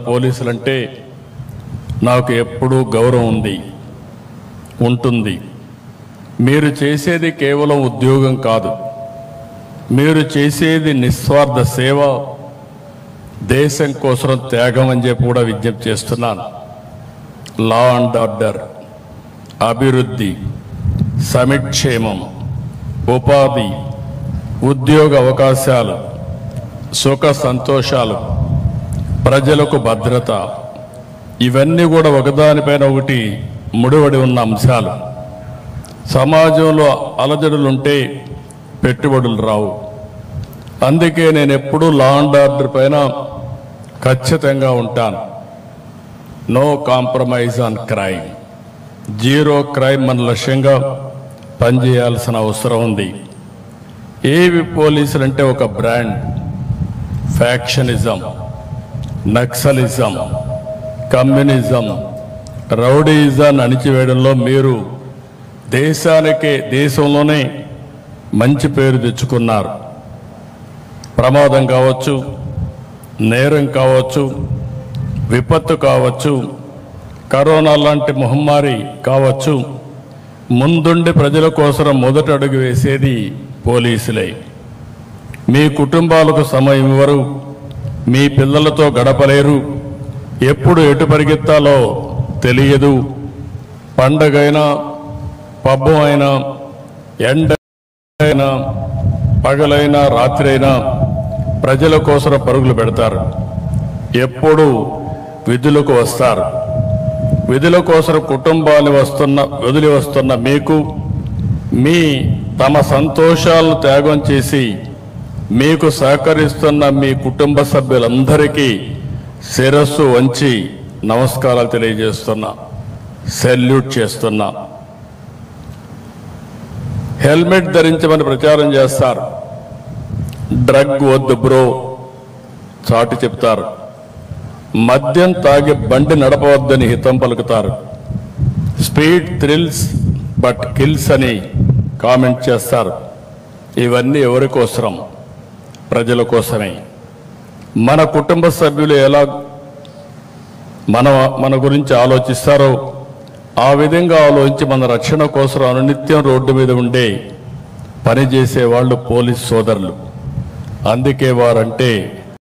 పోలీసులంటే నాకు ఎప్పుడూ గౌరవం ఉంది, ఉంటుంది. మీరు చేసేది కేవలం ఉద్యోగం కాదు, మీరు చేసేది నిస్వార్థ సేవ, దేశం కోసం త్యాగం అని చెప్పి కూడా విజ్ఞప్తి చేస్తున్నాను. లా అండ్ ఆర్డర్, అభివృద్ధి, సమిక్షేమం, ఉపాధి, ఉద్యోగ అవకాశాలు, సుఖ సంతోషాలు, ప్రజలకు భద్రత, ఇవన్నీ కూడా ఒకదానిపైన ఒకటి ముడిపడి ఉన్న అంశాలు. సమాజంలో అలజడులుంటే పెట్టుబడులు రావు. అందుకే నేను ఎప్పుడూ లా అండ్ ఆర్డర్ పైన ఖచ్చితంగా ఉంటాను. No compromise on crime, zero crime మన లక్ష్యంగా పనిచేయాల్సిన అవసరం ఉంది. ఏవి పోలీసులు అంటే ఒక బ్రాండ్. ఫ్యాక్షనిజం, నక్సలిజం, కమ్యూనిజం, రౌడీయిజాన్ని అణిచివేయడంలో మీరు దేశంలోనే మంచి పేరు తెచ్చుకున్నారు. ప్రమాదం కావచ్చు, నేరం కావచ్చు, విపత్తు కావచ్చు, కరోనా లాంటి మహమ్మారి కావచ్చు, ముందుండి ప్రజల కోసం మొదట అడుగు వేసేది పోలీసులే. మీ కుటుంబాలకు సమయం ఇవ్వరు, మీ పిల్లలతో గడపలేరు, ఎప్పుడు ఎటు పరిగెత్తాలో తెలియదు. పండగైనా, పబ్బం అయినా, ఎండైనా, పగలైనా, రాత్రి అయినా ప్రజల కోసం పరుగులు పెడతారు. ఎప్పుడు విధులకు వస్తారు. విధుల కోసం కుటుంబాన్ని వదిలి వస్తున్న మీకు తమ సంతోషాలను త్యాగం చేసి మీకు సహకరిస్తున్న మీ కుటుంబ సభ్యులందరికీ శిరస్సు వంచి నమస్కారాలు తెలియజేస్తున్నా, సెల్యూట్ చేస్తున్నా. హెల్మెట్ ధరించమని ప్రచారం చేస్తారు. డ్రగ్ వద్దు బ్రో చాటి చెప్తారు. మద్యం తాగి బండి నడపవద్దని హితం పలుకుతారు. స్పీడ్ థ్రిల్స్ బట్ కిల్స్ అని కామెంట్ చేస్తారు. ఇవన్నీ ఎవరి కోసరం? ప్రజల కోసమే. మన కుటుంబ సభ్యులు ఎలా మన గురించి ఆలోచిస్తారో ఆ విధంగా ఆలోచించి మన రక్షణ కోసం అనునిత్యం రోడ్డు మీద ఉండే పనిచేసే వాళ్ళు పోలీస్ సోదరులు. అందుకే వారంటే